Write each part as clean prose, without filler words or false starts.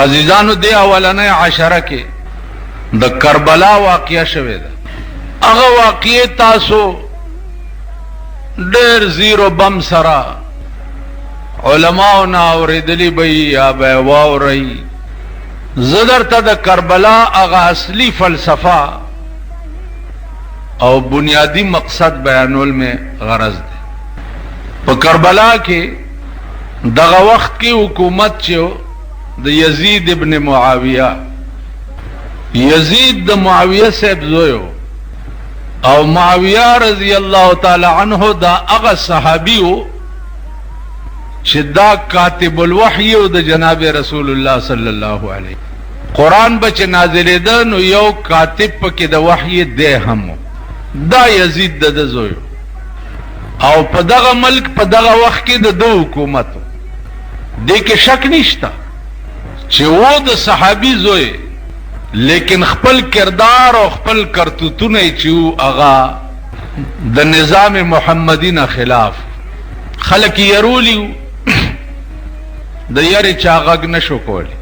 عزیزانو دی اولنې عشره کې د کربلا واقعه شوه ده. هغه واقعه تاسو ډېر زیرو بم سره علماء نه اوریدلی به یا به واوري. زدر ته د کربلا هغه اصلي فلسفه او بنیادی مقصد بیانول میں غرض ده. په کربلا کې دغه وخت کې حکومت چې د یزید ابن معاویه، یزید د معاویه صاحب زویو، او معاویه رضی الله تعالی عنہ دا هغه صحابیو چې دا کاتب الوحی او د جناب رسول الله صلی الله علیه قرآن بچ نازل ده، نو یو کاتب پکې د وحی ده هم دا یزید د زویو، او په دغه ملک په دغه وخت کې د دو حکومت دې کې شک نشته چې و د صحابي زوی، لیکن خپل کردار او خپل کرتوتونه چې هغه د نظام محمدی نه خلاف خلک يرولیو د یاري چاغګ نشو کولی.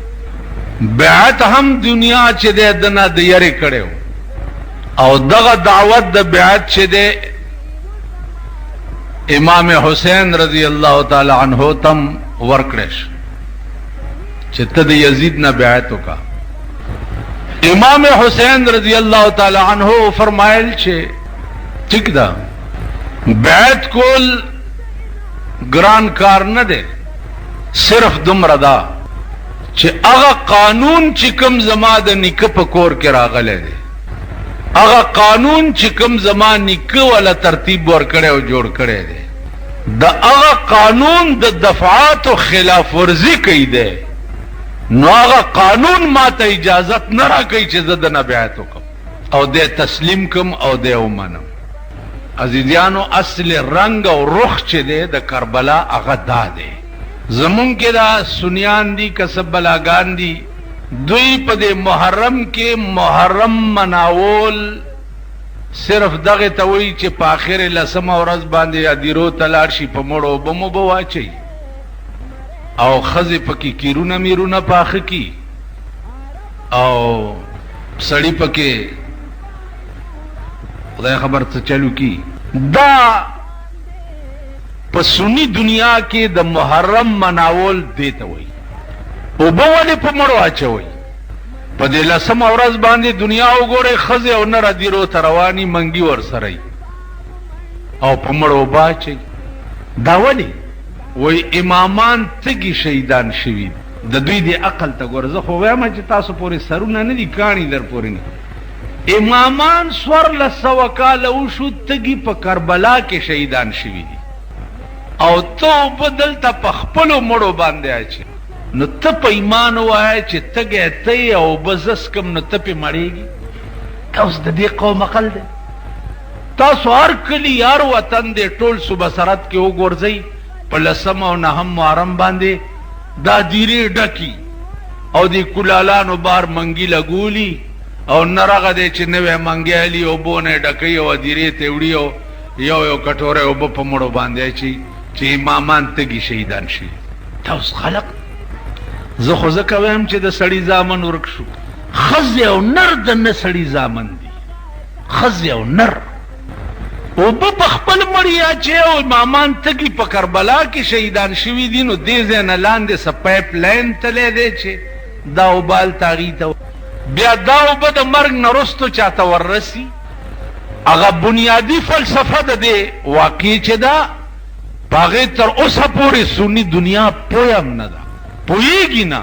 بیعت هم دنیا چې د دنه د یاري کړو، او دغه دعوت د بیعت چې د امام حسین رضی الله تعالی عنہ تم ورکړش چې ته د یزید نه بیعت وکا. امام حسین رضی اللہ تعالی عنہ فرمائل چھے ٹھیک دا بیعت کول گران کار نہ دے، صرف دم ردا چھے اغا قانون چکم زما دا نکا پکور کے راغلے دے، اغا قانون چکم زما نکا والا ترتیب ور کرے و جوڑ کرے دے، دا اغا قانون دا دفعات و خلاف ورزی کئی دے، نو هغه قانون ما ته اجازت نه راکوي چې زه دنه بیعت وکم او دې تسلیم کم او دې ومنم. عزیزانو اصل رنگ او رخ چې دی د کربلا هغه دا دی. زمون کې دا سنیان دي کسب بلاګان دي، دوی په دې محرم کې محرم مناول صرف دغه ته وایي چې په آخر لسمه ورځ باندې ادیرو تلاړ شي په مړو بمو به واچي او خزی پکی کیرونه میرونه پاخه کی او سړی پکی خدای خبر څه چلو کی. دا په سنی دنیا کې د محرم مناول دیته وای او بوله په مړو اچوي. په دې لسمه ورځ باندې دنیا وګوره خزی او نر دیرو تروانی منګي ور سره او په مړو باچي. دا ولی وی امامان تگی شهیدان شوید د دوی دی عقل تا گورزه خو وایم چې تاسو پوری سرونه نه دي کانی در پوری نه. امامان سور لسو کال وشو تگی په کربلا کې شهیدان شوید او تو بدل تا په خپلو مړو باندې اچي. نو ته په ایمان وای چې تگی ته او بزس کم نو ته په مړیږي. اوس د دې قوم عقل دی. تاسو هر کلی هر وطن دی ټول صوبه سرحد کې وګورځئ په لسم او نهم محرم باندې دا دیری ډکی او دی کلالانو بار منګی لګولی او نرغه دی چې نوې منګیالی او بونه ډکی او دیری ته وړي او یو کټوره او په مړو باندې چې امامان تګي شهیدان شي. تاسو خلق زه خو ځکه وایم چې د سړی زامن ورک شو. خزی او نر د نه سړی زامن دي، خزی او نر او په خپل مړیا چې او امامان تګي په کربلا کې شهیدان شوي دي. نو دې ځای نه لاندې څه پایپ لاین تللی دی چې دا اوبال تاغي ته بیا دا اوبه د مرګ نه وروستو چاته وررسي. هغه بنیادي فلسفه د دې واقع چې دا په هغې تر اوسه پورې سني دنیا پوه هم نه ده، پوهېږي نه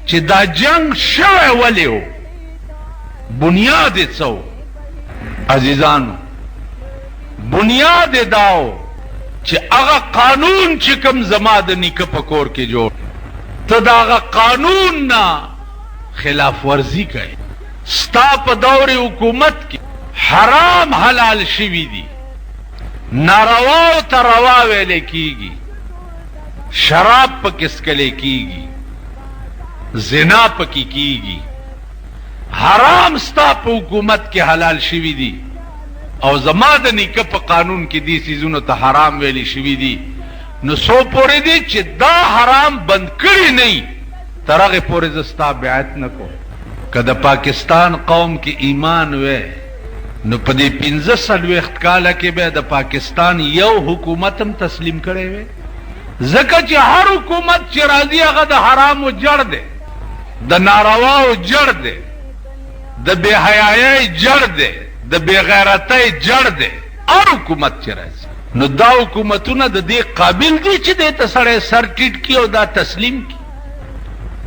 چې دا جنګ شوی ولې و، بنیاد یې څه و. عزیزانو بنیاد داو چې هغه قانون چې کوم زما د نیکه په کور کې جوړ ته د هغه قانون نه خلاف ورزي کوي. ستا په دور حکومت کې حرام حلال شوي دي، ناروا او تروا ویل کیږي، شراب پکې څکلی کیږي، زنا پکې کیږي، حرام ستا په حکومت کې حلال شوي دي او زما د نیکه په قانون کې دې سیزونو ته حرام ویلي شوي دي. نو سو پورې دی چې دا حرام بند کړي نه ترغه پورې زستا بیعت نکو. که د پاکستان قوم کې ایمان وې نو په دې 15 کاله کې به د پاکستان یو حکومت هم تسلیم کړي وي. ځکه چې هر حکومت چې راځي هغه د حرامو جړ دی، د نارواو جړ دی، د بے حیايي جړ دی، د بے غیرتۍ جړ دی. هر حکومت چې راځي نو دا حکومتونه د دې قابل دي چې دې ته سړی سر ټیټ کړي او دا تسلیم کړي.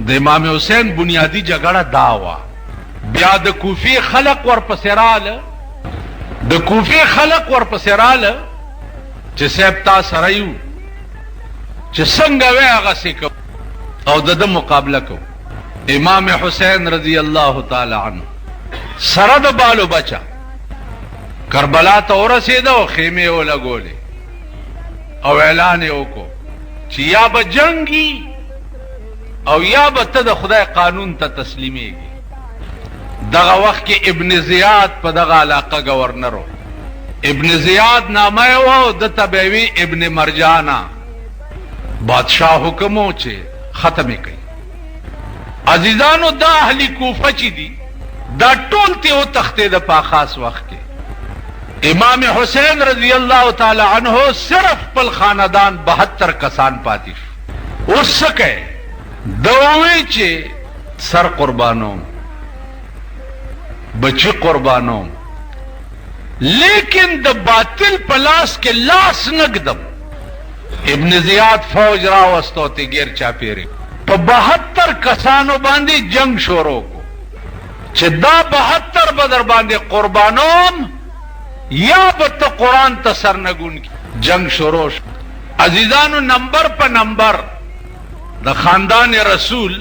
د امام حسین بنیادی جګړه دا وه. بیا د کوفې خلق ورپسې راله، د کوفې خلق ورپسې راله چې صاحب تا سره یو چې څنګه وې هغسې کوو او د ده مقابله کوو. امام حسین رضی الله تعالی عنه سره د بالو بچه کربلا ته ورسېده او خیمې یې ولګولې او اعلان یې وکړو چې یا به جنګي او یا به ته د خدای قانون ته تسلیمیږي. دغه وخت کې ابن زیاد په دغه علاقه گورنر و. ابن زیاد نامه یې وه او ده ته به یې وي ابن مرجانه. بادشاه حکم و چې ختم یې کوي. عزیزانو دا اهلی کوفه چې دي دا ټول ته وتښتېده په خاص وخت کې. امام حسین رضی الله تعالی عنہ صرف خپل خاندان 72 کسان پاتې شو. اوس څه کوي؟ دوی چې سر قربانوم، بچی قربانوم، لیکن د باطل پلاس کې لاس نگدم. ابن زیاد فوج راوستو تی گیر چاپیری په 72 کسانو باندې جنگ شروع کو چې دا 72 بدر باندې قربانوم یا به ته قرآن ته سرنگون کی. جنگ شروع شو. عزیزانو نمبر په نمبر د خاندان رسول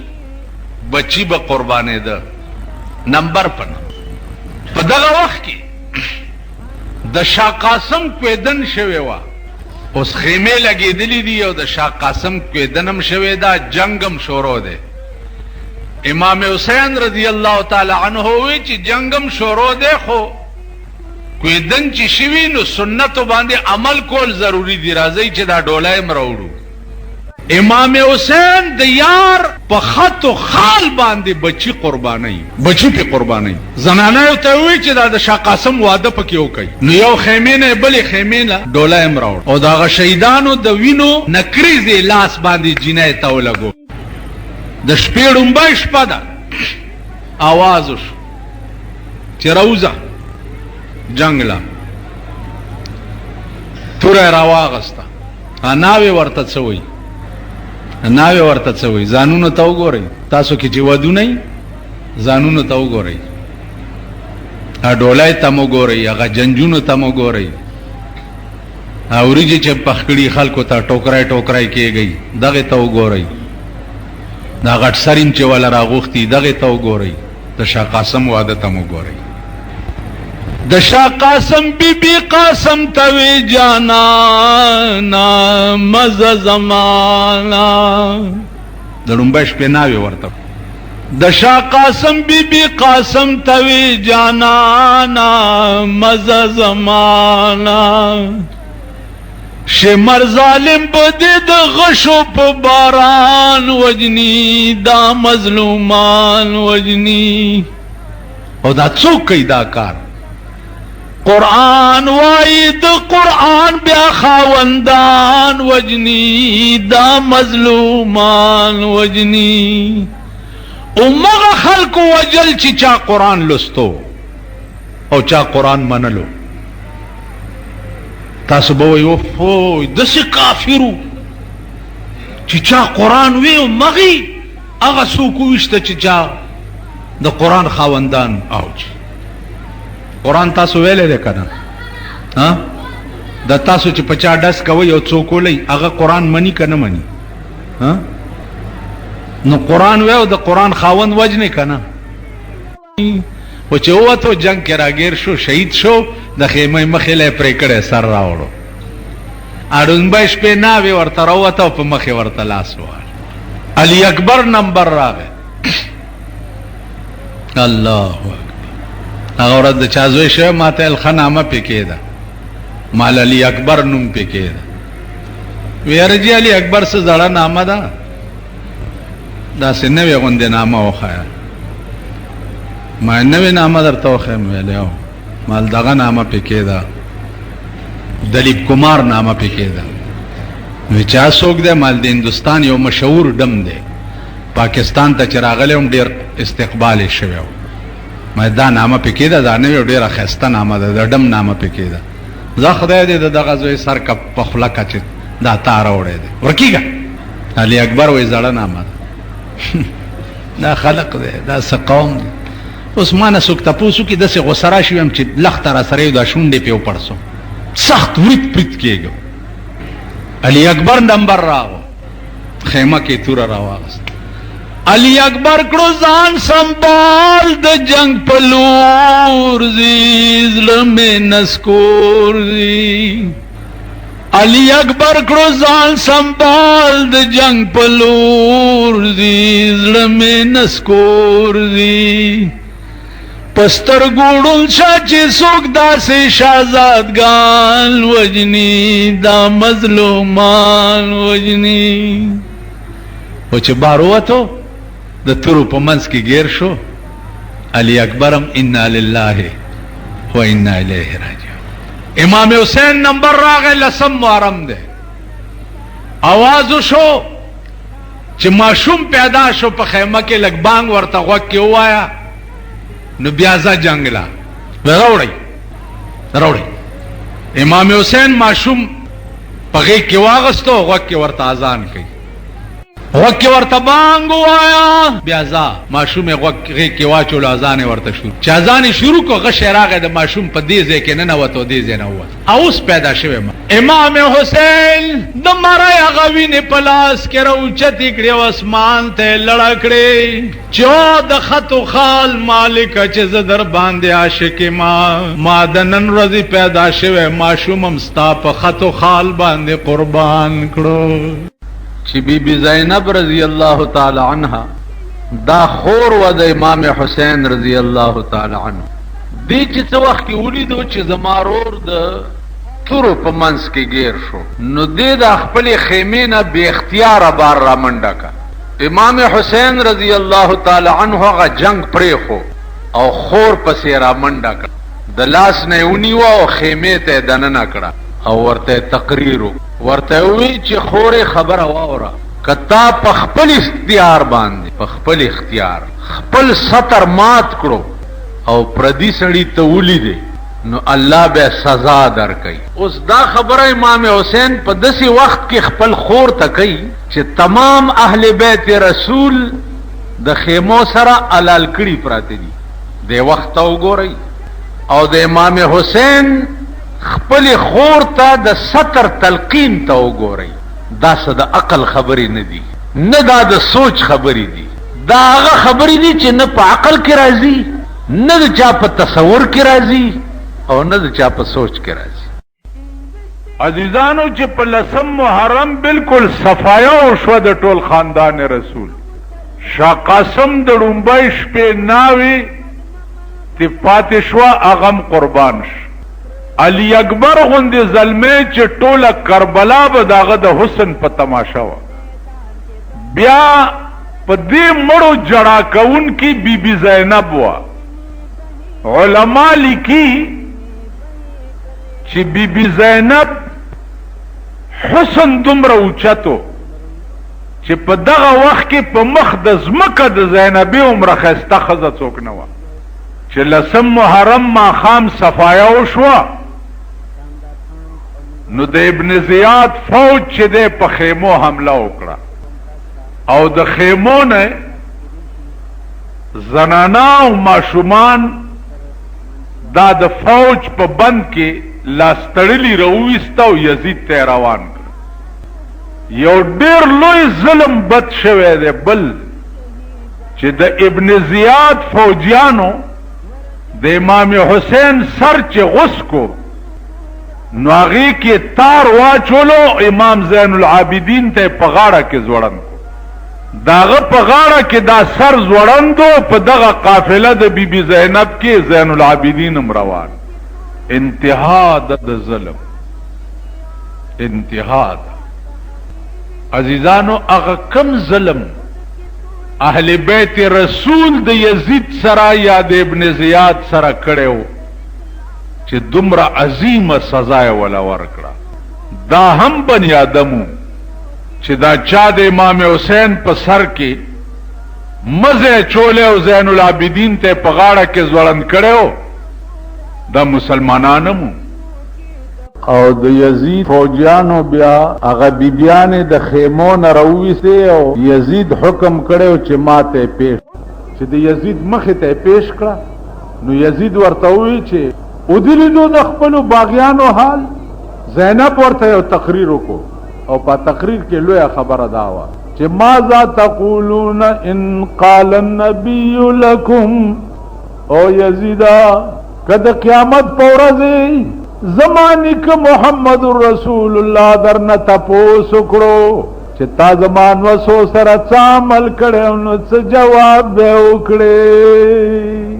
بچی به قربانې ده نمبر په نمبر. په دغه وخت کې د شاه قاسم کویدن شوی وه. اوس خیمې لګېدلې دي او د شاه قاسم کویدن هم شوی ده، جنگ هم شروع دی. امام حسین رضی الله تعالی عنہ وی چې جنگ هم شروع دی خو کویدن چې شوي نو سنتو باندې عمل کول ضروری دی. راځئ چې دا ډولی هم راوړو. امام حسین د یار په خط و خال باندې بچی قرباني، بچی په قرباني. زنانه ته وی چې دا د شاه قاسم واده پکې وکړي نو یو خیمې نه بلې خیمې نه ډولی هم راوړ او دغه شهیدانو د وینو نکریزې لاس باندې جینۍ ته ولګو. د شپې ړومبی شپه ده، آواز وشو چې راوځه جنگ لا. توره راواغسته. ناوې ورته څه وایي؟ ناوې ورته څه وایي؟ ځانونو ته وګورئ. تاسو کې چې ودونه یي ځانونو ته وګورئ، ډولۍ ته مو ګورئ، هغه جنجونو ته مو ګورئ، وریجې چې پخ کړي خلکو ته ټوکرای ټوکرای کېږي دغې ته وګورئ، دا غټ سریم چې والا راغوښتي دغې ته وګورئ، د شاه قاسم واده ته مو ګورئ. د شاه قاسم بی بی قاسم توی جانا نا مزه زمانا. د لومبۍ شپې ناوې ورته. د شاه قاسم بی بی قاسم توی جانا نا مزه زمانا. شمر ظالم بدی د غشو په باران وجنی، دا مظلومان وجنی. او دا څوک کوي دا کار؟ قرآن وائی د قرآن بیا خاوندان وجنی، دا مظلومان وجنی. امغه خلق وجل چې چا قرآن لستو او چا قرآن منلو. تاسو به وایي اوفوی داسې کافرو چې چا قرآن وی او مغې هغه څوک وویشته چې چا د قرآن خاوندان اوج. قرآن تاسو ویلې دی که نه؟ د تاسو چې په چا ډس کوئ او څوک ولئ هغه قرآن مني که نه مني؟ نو قرآن وی او د قرآن خاوند وجنې که نه؟ و چې ووتو جنگ کې راګیر شو، شهید شو، د خیمې مخې له یې پرې کړی سر راوړو. اړومبۍ شپې ناوې ورته راووته او په مخې ورته لاس ووهل. علي اکبر نمبر راغی. الله اکبر. هغه ورځ د چا زوی شوی ما ته ښه نامه پې کېده، مال علي اکبر نوم پې کېده. ویره جي علي اکبر څه زړه نامه ده؟ دا سه نوې غوندې نامه وخایا. ما نوې نامه درته وخایم ویلی مال دغه نامه پکې ده، دلیپ کمار نامه پکې ده. نو چا څوک دی؟ مال د هندوستان یو مشهور ډم دی، پاکستان ته چې راغلی هم ډېر استقبال یې شوی و. ما دا نامه پکې ده، دا نوې ډېره ښایسته نامه ده، د ډم نامه پکې ده. زه خدای دې د دغه زوی سر کپ په خوله که چې دا تا راوړی دی ورکېږه. علي اکبر وایي زړه نامه ده. دا خلق دی، دا څه قوم دی. اوس ما نه څوک تپوس وکړي داسې غوسه راشي ویم چې لخته را سره یو دا شونډې پې وپړسم، سخت ورید پرید کېږم. علي اکبر نمبر راغو، خیمه کې توره راواغست. علي اکبر کړو ځان سنبال د جنگ په لور ځي، زړه مې نسکور ځي. علي اکبر کړو ځان سنبال د جنگ په لور ځي، زړه مې نسکور ځي. پستر ګوړل شا چې څوک داسې شهزادګان وجني، دا مظلومان وجني. او چې بار ووتو د تورو په منځ کې ګیر شو، علي اکبرم انا لله و انا الیه راجعون. امام حسین نمبر راغی، 10 محرم دی. आवाज شو چې ماشوم پیدا شو په خیمه کې، لګ بانګ ورته غوږ کې وایا. نو بیا ځه جنگ لا راوړی. امام حسین ماشوم په غېږ کې واغستو، غوږ کې ورته اذان کوي، غوږ کې ورته بانګ وایا. بیا ځه ماشوم یې غېږ کې واچولو، اذان یې ورته شروع. چې اذان یې شروع کړو، غشی راغی د ماشوم په دې ځای کې ننوت او دې ځای نه ووت. اوس پیدا شوی امام حسین د مرۍ هغه وینې په لاس کې راوچتې کړې او اسمان ته لړه کړې چې او د خط و خال مالکه چې زه در باندې عاشق ما د نن ورځې پیدا شوی ماشوم هم ستا په خط و خال باندې قربان کړو. چې بی بی زینب رضی الله تعالی عنها دا خور و د امام حسین رضی الله تعالی عنه. دی چې څه وخت کې ولیدو چې زما رور د تورو په منځ کې ګیر شو، نو دی د خپلې خیمې نه بې اختیاره بار را منډه کا. امام حسین رضی الله تعالی عنه هغه جنگ پرېښو او خور پسې را منډه کړه، د لاس نه یې ونیوه او خیمې ته یې دننه کړه او ورته تقریر ورته وی چې خورې خبره واوره، که تا په خپل اختیار باندې په خپل اختیار خپل سطر مات کړو او پردي سړي ته ولیدې، نو الله به سزا درکوي. اوس دا خبره امام حسین په داسې وخت کې خپل خور ته کوي چې تمام اهل بیت رسول د خیمو سره علال کړي پراته دي. د وخت ته وګورئ او د امام حسین خپل خور ته د سطر تلقین ته وګورئ. دا څه د عقل خبرې نه دي، نه دا د سوچ خبرې دي. دا هغه خبرې دي چې نه په عقل کې راځي، نه د چا په تصور کې راځي او نه د چا په سوچ کې راځي. عزیزانو چې په 10 محرم بالکل صفایا وشوه د ټول خاندان رسول. شاه قاسم د ړومبۍ شپې ناوې تی پاتې شوه، هغم قربان شو. علي اکبر غوندې زلمی چې ټوله کربلا به د هغه د حسن په تماشا وه. بیا په دې مړو جړا کوونکي بی بی زینب وه. علما لیکي چې بی بی زینب حسن دومره اوچتو چې په دغه وخت کې په مخ د ځمکه د زینبي عمره ښایسته ښځه څوک نه وه. چې 10 محرم ماښام صفایا وشوه، نو د ابن زیاد فوج چې دی په خیمو حمله وکړه او د خیمو نه زنانا او ماشومان دا د فوج په بند کې لاستړلی راوویسته او یزید ته روان کړ. یو ډیر لوی ظلم بد شوی دی بل چې د ابن زیاد فوجیانو د امام حسین سر چې غوس کو، نو هغې کې تار واچولو، امام زین العابدین ته په غاړه کې ځوړند کو. د هغه په غاړه کې دا سر ځوړندو، په دغه قافله د بی بی زینب کې زین العابدین هم روان. انتها د ظلم، انتها ده. عزیزانو هغه کم ظلم اهل بیت رسول د یزید سره یا د ابن زیاد سره کړو چې دومره عظیمه سزا ولا ورکړه. دا هم بنی آدمو چې دا چا د امام حسین په سر کې مزه چوله او زین العابدین ته په غاړه کې ځوړند کړو، دا مسلمانانو. او د یزید فوجیانو بیا هغه بیبیانې د خیمو نه راوویستې او یزید حکم کړی چې ماته پیش چې د یزید مخې ته پیش کړه. نو یزید ورته وویل چې ودلیدو د خپلو باغیانو حال. زینب ورته یو تقریر وکړو او په تقریر کې لویه خبره دا وه چې ماذا تقولون ان قال النبي لكم، او یزیدا که د قیامت په ورځ زمانی که محمد رسول الله در نه تپوس وکړو چې تا زمان وسو سره څه عمل کړی نو څه جواب به وکړې.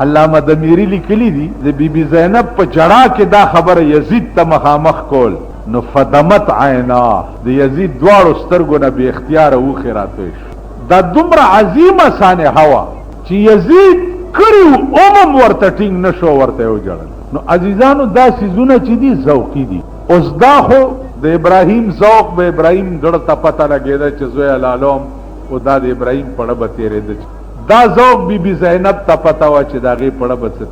علامه دمیری لیکلی دي د بیبي زینب په جړا کې دا خبره یزید ته مخامخ کول نو فدمت عینا، د یزید دواړو سترګو نه بې اختیاره اوښې راتوی شو. دا دومره عظیمه سانحه وه چې یزید کړي عموم ورته ټینګ نه شو ورته یې وجړل. نو عزیزانو دا سیزونه چې دي ذوقي دي. اوس دا خو د ابراهیم ذوق به ابراهیم ګړه ته پته لګېده چې زوی لالوم او دا د ابراهیم پړه به تېرېده. دا ذوق بی بی زینب ته پته وه چې د هغې پړه به څه